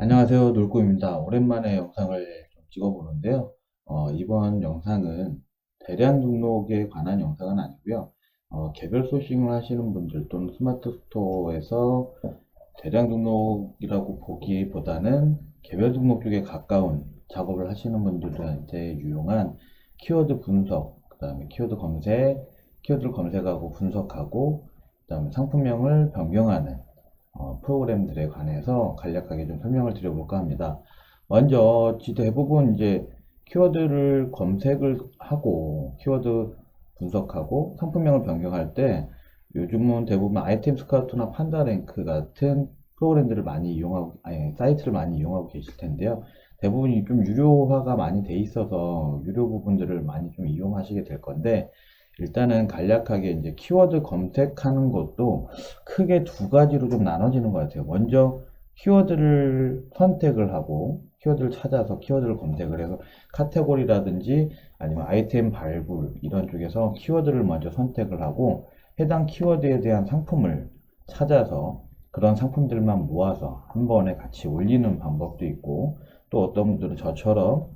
안녕하세요. 놀꾸입니다. 오랜만에 영상을 좀 찍어보는데요. 이번 영상은 대량 등록에 관한 영상은 아니고요. 개별 소싱을 하시는 분들 또는 스마트 스토어에서 대량 등록이라고 보기보다는 개별 등록 쪽에 가까운 작업을 하시는 분들한테 유용한 키워드 분석, 그 다음에 키워드 검색, 키워드를 검색하고 분석하고, 그 다음에 상품명을 변경하는 프로그램들에 관해서 간략하게 좀 설명을 드려볼까 합니다. 먼저 대부분 이제 키워드를 검색을 하고 키워드 분석하고 상품명을 변경할 때 요즘은 대부분 아이템 스카우트나 판다랭크 같은 프로그램들을 많이 이용하고, 아니, 사이트를 많이 이용하고 계실 텐데요. 대부분이 좀 유료화가 많이 돼 있어서 유료 부분들을 많이 좀 이용하시게 될 건데, 일단은 간략하게 이제 키워드 검색하는 것도 크게 두 가지로 좀 나눠지는 것 같아요. 먼저 키워드를 선택을 하고 키워드를 찾아서 키워드를 검색을 해서 카테고리라든지 아니면 아이템 발굴 이런 쪽에서 키워드를 먼저 선택을 하고 해당 키워드에 대한 상품을 찾아서 그런 상품들만 모아서 한 번에 같이 올리는 방법도 있고, 또 어떤 분들은 저처럼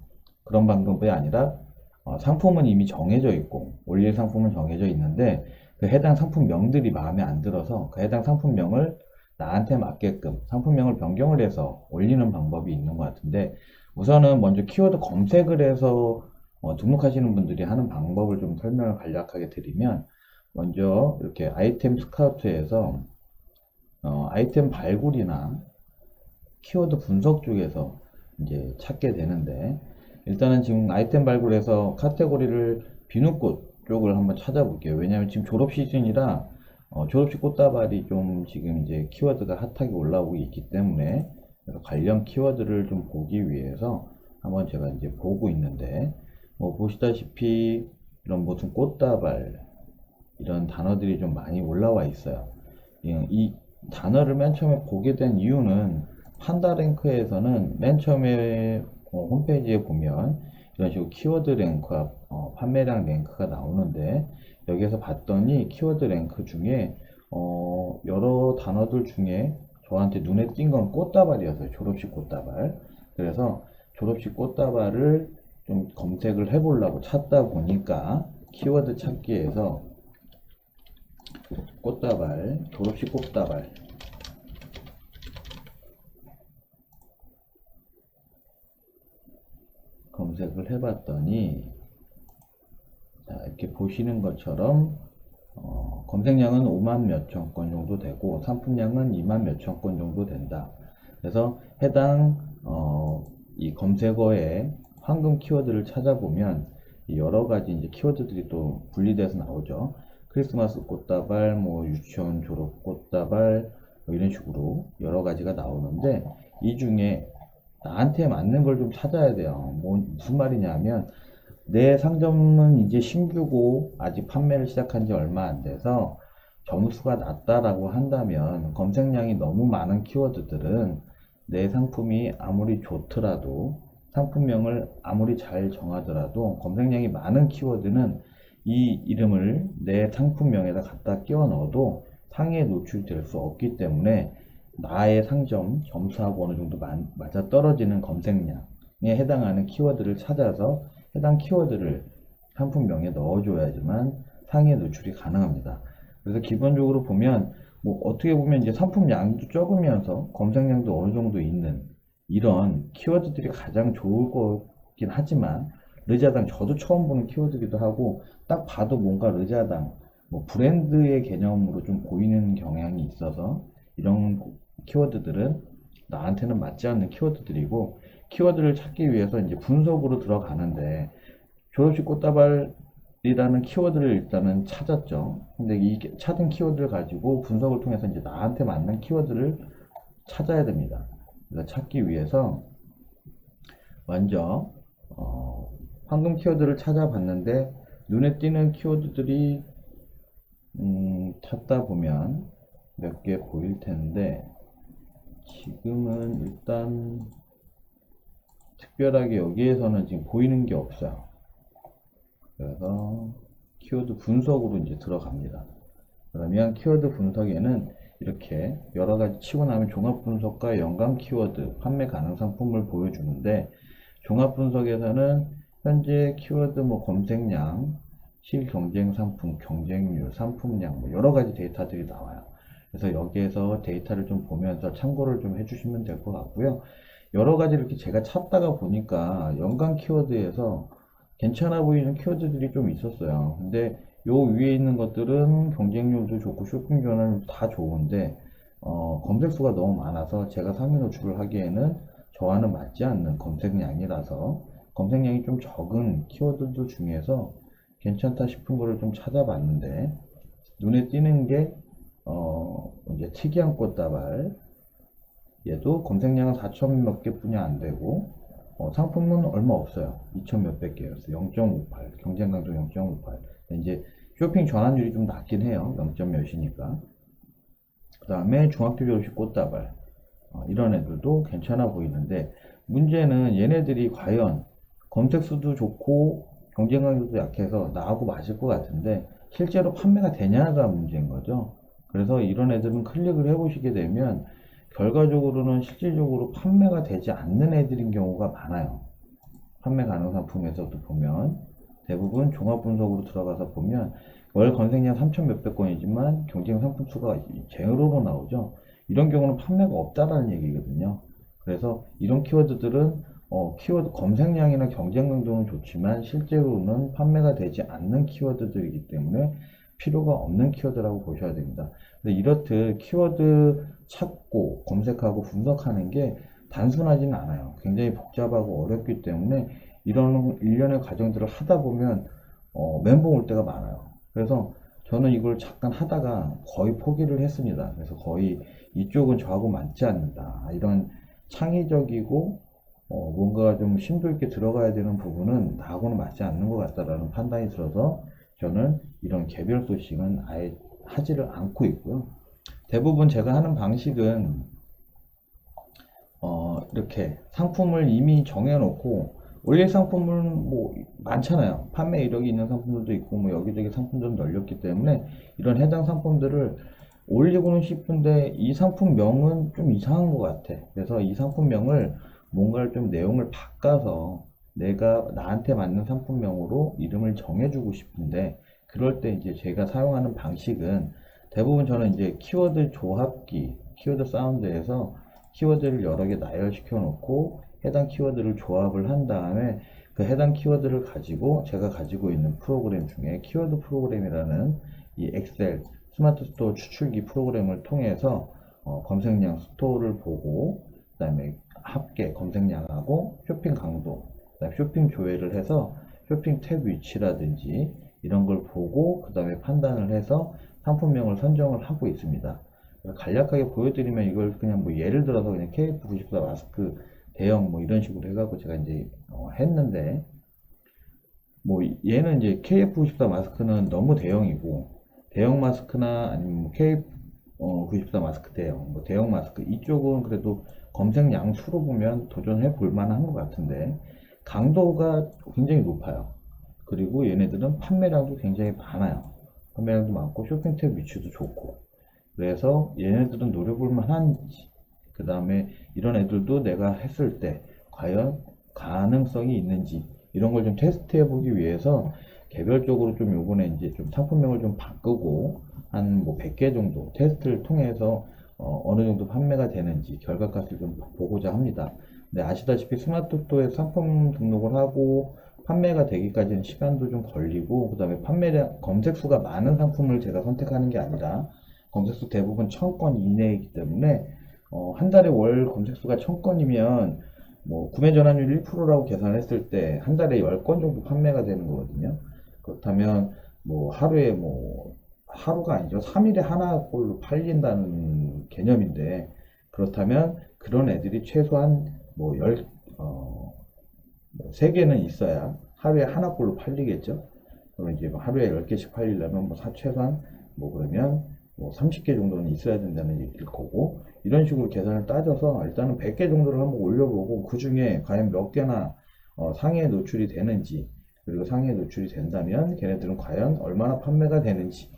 그런 방법이 아니라 상품은 이미 정해져 있고 올릴 상품은 정해져 있는데 그 해당 상품명들이 마음에 안 들어서 그 해당 상품명을 나한테 맞게끔 상품명을 변경을 해서 올리는 방법이 있는 것 같은데, 우선은 먼저 키워드 검색을 해서 등록하시는 분들이 하는 방법을 좀 설명을 간략하게 드리면, 먼저 이렇게 아이템 스카우트에서 아이템 발굴이나 키워드 분석 쪽에서 이제 찾게 되는데, 일단은 지금 아이템 발굴에서 카테고리를 비누꽃 쪽을 한번 찾아볼게요. 왜냐하면 지금 졸업 시즌이라 졸업식 꽃다발이 좀 지금 이제 키워드가 핫하게 올라오고 있기 때문에, 그래서 관련 키워드를 좀 보기 위해서 한번 제가 이제 보고 있는데, 뭐 보시다시피 이런 무슨 꽃다발 이런 단어들이 좀 많이 올라와 있어요. 이 단어를 맨 처음에 보게 된 이유는 판다랭크에서는 맨 처음에 홈페이지에 보면 이런 식으로 키워드 랭크와 판매량 랭크가 나오는데, 여기에서 봤더니 키워드 랭크 중에 여러 단어들 중에 저한테 눈에 띈 건 꽃다발이었어요. 졸업식 꽃다발. 그래서 졸업식 꽃다발을 좀 검색을 해보려고 찾다 보니까 키워드 찾기에서 꽃다발, 졸업식 꽃다발 검색을 해봤더니, 자, 이렇게 보시는 것처럼 검색량은 5만 몇천 건 정도 되고 상품량은 2만 몇천 건 정도 된다. 그래서 해당 이 검색어에 황금 키워드를 찾아보면 여러 가지 이제 키워드들이 또 분리돼서 나오죠. 크리스마스 꽃다발, 뭐 유치원 졸업 꽃다발, 뭐 이런 식으로 여러 가지가 나오는데, 이 중에 나한테 맞는 걸 좀 찾아야 돼요. 뭐 무슨 말이냐면, 내 상점은 이제 신규고 아직 판매를 시작한 지 얼마 안 돼서 점수가 낮다라고 한다면, 검색량이 너무 많은 키워드들은 내 상품이 아무리 좋더라도, 상품명을 아무리 잘 정하더라도 검색량이 많은 키워드는 이 이름을 내 상품명에다 갖다 끼워 넣어도 상위에 노출될 수 없기 때문에, 나의 상점 점수하고 어느 정도 맞아 떨어지는 검색량에 해당하는 키워드를 찾아서 해당 키워드를 상품명에 넣어줘야지만 상위에 노출이 가능합니다. 그래서 기본적으로 보면, 뭐 어떻게 보면 이제 상품량도 적으면서 검색량도 어느 정도 있는 이런 키워드들이 가장 좋을 거긴 하지만, 르자당 저도 처음 보는 키워드기도 하고 딱 봐도 뭔가 르자당 뭐 브랜드의 개념으로 좀 보이는 경향이 있어서 이런 키워드들은 나한테는 맞지 않는 키워드들이고, 키워드를 찾기 위해서 이제 분석으로 들어가는데, 졸업식 꽃다발이라는 키워드를 일단은 찾았죠. 근데 이 찾은 키워드를 가지고 분석을 통해서 이제 나한테 맞는 키워드를 찾아야 됩니다. 그래서 찾기 위해서 먼저 황금 키워드를 찾아봤는데, 눈에 띄는 키워드들이 찾다 보면 몇 개 보일 텐데, 지금은 일단 특별하게 여기에서는 지금 보이는 게 없어요. 그래서 키워드 분석으로 이제 들어갑니다. 그러면 키워드 분석에는 이렇게 여러 가지 치고 나면 종합 분석과 연관 키워드, 판매 가능 상품을 보여주는데, 종합 분석에서는 현재 키워드 뭐 검색량, 실경쟁 상품, 경쟁률, 상품량, 뭐 여러 가지 데이터들이 나와요. 그래서 여기에서 데이터를 좀 보면서 참고를 좀 해주시면 될 것 같고요. 여러 가지 이렇게 제가 찾다가 보니까 연관 키워드에서 괜찮아 보이는 키워드들이 좀 있었어요. 근데 요 위에 있는 것들은 경쟁률도 좋고 쇼핑 전환도 다 좋은데 검색수가 너무 많아서 제가 상위 노출을 하기에는 저와는 맞지 않는 검색량이라서 검색량이 좀 적은 키워드들 중에서 괜찮다 싶은 거를 좀 찾아봤는데 눈에 띄는 게 이제 특이한 꽃다발, 얘도 검색량은 4천 몇 개뿐이 안 되고 상품은 얼마 없어요. 2천 몇백 개였어요. 0.58 경쟁 강도 0.58. 이제 쇼핑 전환율이 좀 낮긴 해요. 0. 몇이니까. 그 다음에 중학교 졸업식 꽃다발, 이런 애들도 괜찮아 보이는데 문제는 얘네들이 과연 검색수도 좋고 경쟁 강도도 약해서 나하고 맞을 것 같은데 실제로 판매가 되냐가 문제인 거죠. 그래서 이런 애들은 클릭을 해 보시게 되면 결과적으로는 실질적으로 판매가 되지 않는 애들인 경우가 많아요. 판매 가능 상품에서도 보면 대부분 종합 분석으로 들어가서 보면 월 검색량 3천 몇백 건이지만 경쟁 상품 수가 제로로 나오죠. 이런 경우는 판매가 없다라는 얘기거든요. 그래서 이런 키워드들은 키워드 검색량이나 경쟁 강도는 좋지만 실제로는 판매가 되지 않는 키워드들이기 때문에 필요가 없는 키워드라고 보셔야 됩니다. 근데 이렇듯 키워드 찾고 검색하고 분석하는 게 단순하지는 않아요. 굉장히 복잡하고 어렵기 때문에 이런 일련의 과정들을 하다 보면 멘붕 올 때가 많아요. 그래서 저는 이걸 잠깐 하다가 거의 포기를 했습니다. 그래서 거의 이쪽은 저하고 맞지 않는다. 이런 창의적이고 뭔가 좀 심도 있게 들어가야 되는 부분은 나하고는 맞지 않는 것 같다라는 판단이 들어서 저는 이런 개별 소싱은 아예 하지를 않고 있고요. 대부분 제가 하는 방식은 이렇게 상품을 이미 정해놓고 올릴 상품은 뭐 많잖아요. 판매 이력이 있는 상품들도 있고 뭐 여기저기 상품들은 널렸기 때문에 이런 해당 상품들을 올리고는 싶은데 이 상품명은 좀 이상한 것 같아. 그래서 이 상품명을 뭔가를 좀 내용을 바꿔서 내가 나한테 맞는 상품명으로 이름을 정해주고 싶은데 그럴 때 이제 제가 사용하는 방식은 대부분 저는 이제 키워드 조합기, 키워드 사운드에서 키워드를 여러 개 나열시켜 놓고 해당 키워드를 조합을 한 다음에 그 해당 키워드를 가지고 제가 가지고 있는 프로그램 중에 키워드 프로그램이라는 이 엑셀 스마트 스토어 추출기 프로그램을 통해서 검색량 스토어를 보고 그 다음에 합계 검색량하고 쇼핑 강도 그다음에 쇼핑 조회를 해서 쇼핑 탭 위치라든지 이런 걸 보고 그 다음에 판단을 해서 상품명을 선정을 하고 있습니다. 간략하게 보여드리면 이걸 그냥 뭐 예를 들어서 그냥 KF94 마스크 대형 뭐 이런 식으로 해갖고 제가 이제 했는데 뭐 얘는 이제 KF94 마스크는 너무 대형이고 대형 마스크나 아니면 뭐 KF94 마스크 대형 뭐 대형 마스크 이쪽은 그래도 검색량 수로 보면 도전해 볼 만한 것 같은데 강도가 굉장히 높아요. 그리고 얘네들은 판매량도 굉장히 많아요. 판매량도 많고 쇼핑 탭 위치도 좋고 그래서 얘네들은 노려볼 만한지 그 다음에 이런 애들도 내가 했을 때 과연 가능성이 있는지 이런 걸 좀 테스트 해보기 위해서 개별적으로 좀 요번에 이제 좀 상품명을 좀 바꾸고 한 뭐 100개 정도 테스트를 통해서 어느 정도 판매가 되는지 결과값을 좀 보고자 합니다. 근데 아시다시피 스마트 스토어에 상품 등록을 하고 판매가 되기까지는 시간도 좀 걸리고 그 다음에 판매량 검색수가 많은 상품을 제가 선택하는 게 아니라 검색수 대부분 1000건 이내이기 때문에 한 달에 월 검색수가 1000건이면 뭐 구매 전환율 1%라고 계산했을 때 한 달에 10건 정도 판매가 되는 거거든요. 그렇다면 뭐 하루에 뭐 하루가 아니죠. 3일에 하나꼴로 팔린다는 개념인데 그렇다면 그런 애들이 최소한 뭐 3개는 있어야 하루에 하나꼴로 팔리겠죠. 그럼 이제 뭐 하루에 10개씩 팔리려면 뭐 최소한 뭐 그러면 뭐 30개 정도는 있어야 된다는 얘기일 거고 이런 식으로 계산을 따져서 일단은 100개 정도를 한번 올려보고 그 중에 과연 몇 개나 상위에 노출이 되는지 그리고 상위에 노출이 된다면 걔네들은 과연 얼마나 판매가 되는지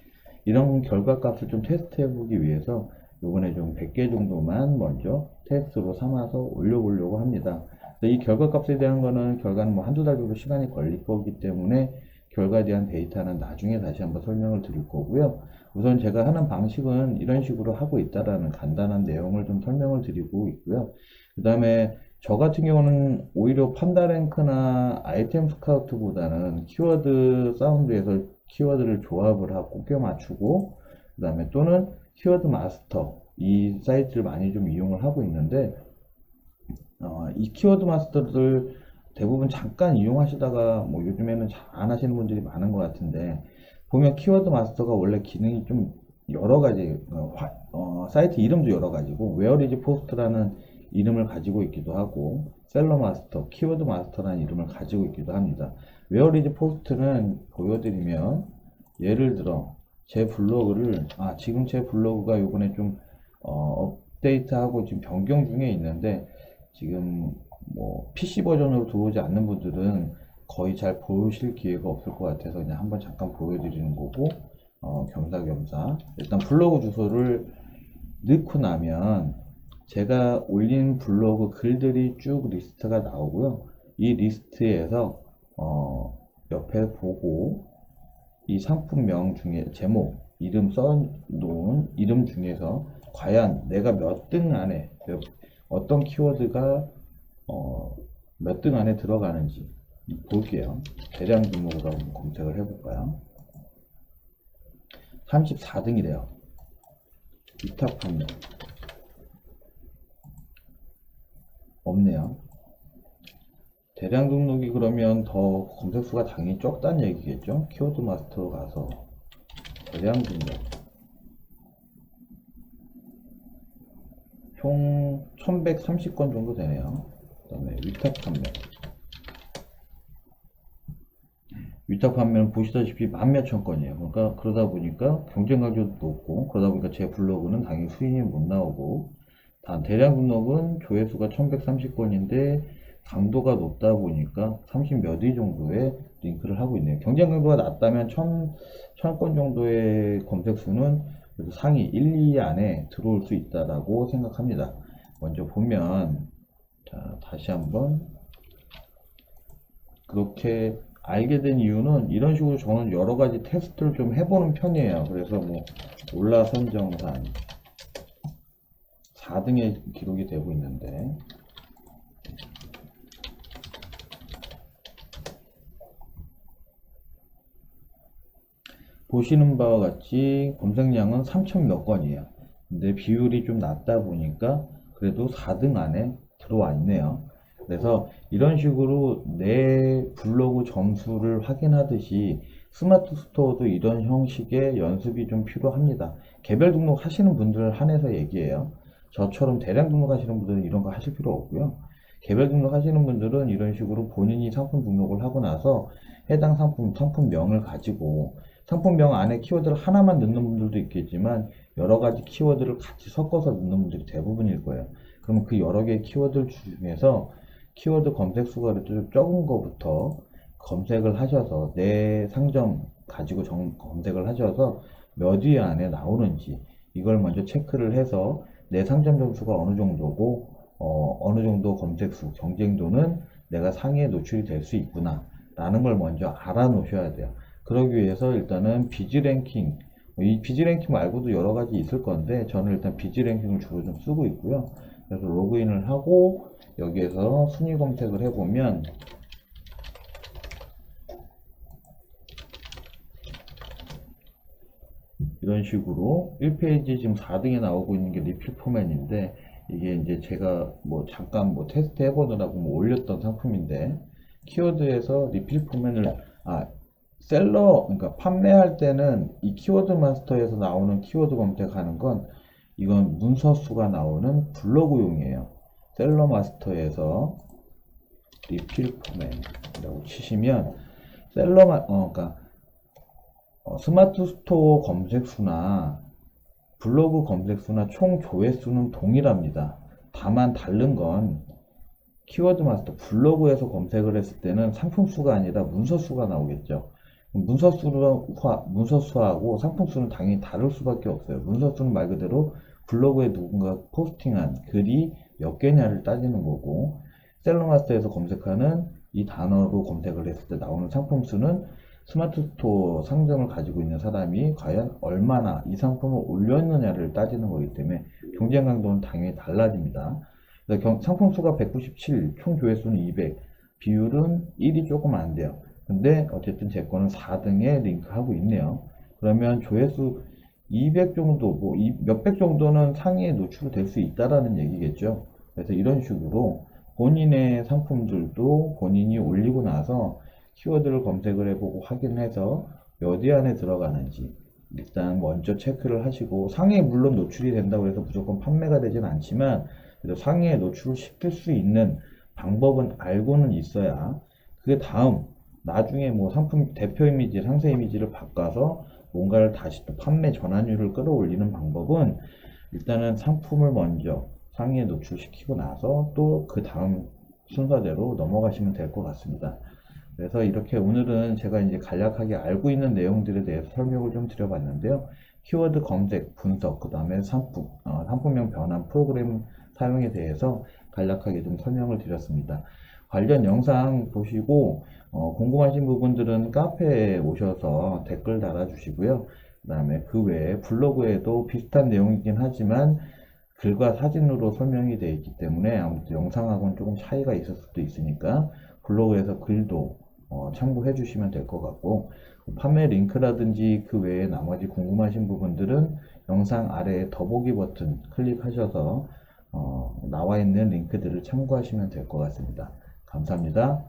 이런 결과값을 좀 테스트 해보기 위해서 요번에 좀 100개 정도만 먼저 테스트로 삼아서 올려보려고 합니다. 이 결과값에 대한 거는 결과는 뭐 한두 달 정도 시간이 걸릴 거기 때문에 결과에 대한 데이터는 나중에 다시 한번 설명을 드릴 거고요. 우선 제가 하는 방식은 이런 식으로 하고 있다라는 간단한 내용을 좀 설명을 드리고 있고요. 그 다음에 저 같은 경우는 오히려 판다랭크나 아이템 스카우트보다는 키워드 사운드에서 키워드를 조합을 하고 껴 맞추고, 그 다음에 또는 키워드 마스터 이 사이트를 많이 좀 이용을 하고 있는데, 이 키워드 마스터들 대부분 잠깐 이용하시다가 뭐 요즘에는 잘 안 하시는 분들이 많은 것 같은데, 보면 키워드 마스터가 원래 기능이 좀 여러 가지, 사이트 이름도 여러 가지고, 웨어리즈 포스트라는 이름을 가지고 있기도 하고, 셀러 마스터, 키워드 마스터라는 이름을 가지고 있기도 합니다. 웨어리즈 포스트는 보여드리면, 예를 들어 제 블로그를, 지금 제 블로그가 요번에 좀 업데이트하고 지금 변경 중에 있는데, 지금 뭐 PC 버전으로 들어오지 않는 분들은 거의 잘 보실 기회가 없을 것 같아서 그냥 한번 잠깐 보여드리는 거고, 겸사겸사 일단 블로그 주소를 넣고 나면 제가 올린 블로그 글들이 쭉 리스트가 나오고요. 이 리스트에서 옆에 보고 이 상품명 중에 제목, 이름 써놓은 이름 중에서 과연 내가 몇 등 안에 어떤 키워드가 몇 등 안에 들어가는지 볼게요. 대량 등록으로 한번 검색을 해볼까요? 34등이래요. 위탁 판매 없네요. 대량 등록이 그러면 더 검색수가 당연히 적다는 얘기겠죠. 키워드 마스터로 가서 대량 등록 총 1130건 정도 되네요. 그 다음에 위탁 판매, 위탁 판매는 보시다시피 만 몇천 건이에요. 그러니까 그러다 보니까 경쟁 강도도 높고, 그러다 보니까 제 블로그는 당연히 수익이 못 나오고, 단 대량 등록은 조회수가 1130건인데 강도가 높다 보니까 30 몇 위 정도의 링크를 하고 있네요. 경쟁 강도가 낮다면 1000건 정도의 검색수는 그래도 상위 1, 2위 안에 들어올 수 있다라고 생각합니다. 먼저 보면, 자, 다시 한번 그렇게 알게 된 이유는 이런 식으로 저는 여러 가지 테스트를 좀 해보는 편이에요. 그래서 뭐 올라선정산 4등에 기록이 되고 있는데, 보시는 바와 같이 검색량은 3000 몇 건이에요. 근데 비율이 좀 낮다 보니까 그래도 4등 안에 들어와 있네요. 그래서 이런 식으로 내 블로그 점수를 확인하듯이 스마트 스토어도 이런 형식의 연습이 좀 필요합니다. 개별 등록 하시는 분들 한해서 얘기해요. 저처럼 대량 등록 하시는 분들은 이런 거 하실 필요 없고요. 개별 등록 하시는 분들은 이런 식으로 본인이 상품 등록을 하고 나서 해당 상품명을 가지고, 상품명 안에 키워드를 하나만 넣는 분들도 있겠지만 여러 가지 키워드를 같이 섞어서 넣는 분들이 대부분일 거예요. 그러면 그 여러 개의 키워드 중에서 키워드 검색 수가 좀 적은 거부터 검색을 하셔서 내 상점 가지고 검색을 하셔서 몇 위 안에 나오는지 이걸 먼저 체크를 해서 내 상점 점수가 어느 정도고, 어느 정도 검색수, 경쟁도는 내가 상위에 노출이 될 수 있구나 라는 걸 먼저 알아 놓으셔야 돼요. 그러기 위해서 일단은 비즈랭킹, 이 비즈랭킹 말고도 여러 가지 있을 건데 저는 일단 비즈랭킹을 주로 좀 쓰고 있고요. 그래서 로그인을 하고 여기에서 순위 검색을 해보면 이런 식으로 1페이지 지금 4등에 나오고 있는 게 리필 포맷인데, 이게 이제 제가 뭐 잠깐 뭐 테스트 해보느라고 뭐 올렸던 상품인데, 키워드에서 리필 포맷을, 셀러, 그러니까 판매할 때는 이 키워드 마스터에서 나오는 키워드 검색하는 건 이건 문서수가 나오는 블로그용이에요. 셀러 마스터에서 리필 포맷이라고 치시면 그러니까 스마트 스토어 검색수나 블로그 검색수나 총 조회수는 동일합니다. 다만 다른 건 키워드 마스터 블로그에서 검색을 했을 때는 상품수가 아니라 문서수가 나오겠죠. 문서수하고 상품수는 당연히 다를 수밖에 없어요. 문서수는 말 그대로 블로그에 누군가 포스팅한 글이 몇 개냐를 따지는 거고, 셀러마스터에서 검색하는 이 단어로 검색을 했을 때 나오는 상품 수는 스마트 스토어 상점을 가지고 있는 사람이 과연 얼마나 이 상품을 올렸느냐를 따지는 거기 때문에 경쟁 강도는 당연히 달라집니다. 그래서 상품 수가 197, 총 조회수는 200, 비율은 1이 조금 안 돼요. 근데 어쨌든 제 거는 4등에 링크하고 있네요. 그러면 조회수 200 정도, 뭐 몇백 정도는 상위에 노출될 수 있다라는 얘기겠죠. 그래서 이런 식으로 본인의 상품들도 본인이 올리고 나서 키워드를 검색을 해보고 확인해서 몇 위 안에 들어가는지 일단 먼저 체크를 하시고, 상위에 물론 노출이 된다고 해서 무조건 판매가 되진 않지만 그래도 상위에 노출을 시킬 수 있는 방법은 알고는 있어야, 그 다음 나중에 뭐 상품 대표 이미지, 상세 이미지를 바꿔서 뭔가를 다시 또 판매 전환율을 끌어올리는 방법은 일단은 상품을 먼저 상위에 노출시키고 나서 또 그 다음 순서대로 넘어가시면 될 것 같습니다. 그래서 이렇게 오늘은 제가 이제 간략하게 알고 있는 내용들에 대해서 설명을 좀 드려봤는데요. 키워드 검색, 분석, 그 다음에 상품명 변환 프로그램 사용에 대해서 간략하게 좀 설명을 드렸습니다. 관련 영상 보시고 궁금하신 부분들은 카페에 오셔서 댓글 달아주시고요. 그 다음에 그 외에 블로그에도 비슷한 내용이긴 하지만 글과 사진으로 설명이 되어 있기 때문에 아무튼 영상하고는 조금 차이가 있을 수도 있으니까 블로그에서 글도 참고해 주시면 될 것 같고, 판매 링크라든지 그 외에 나머지 궁금하신 부분들은 영상 아래에 더보기 버튼 클릭하셔서 나와 있는 링크들을 참고하시면 될 것 같습니다. 감사합니다.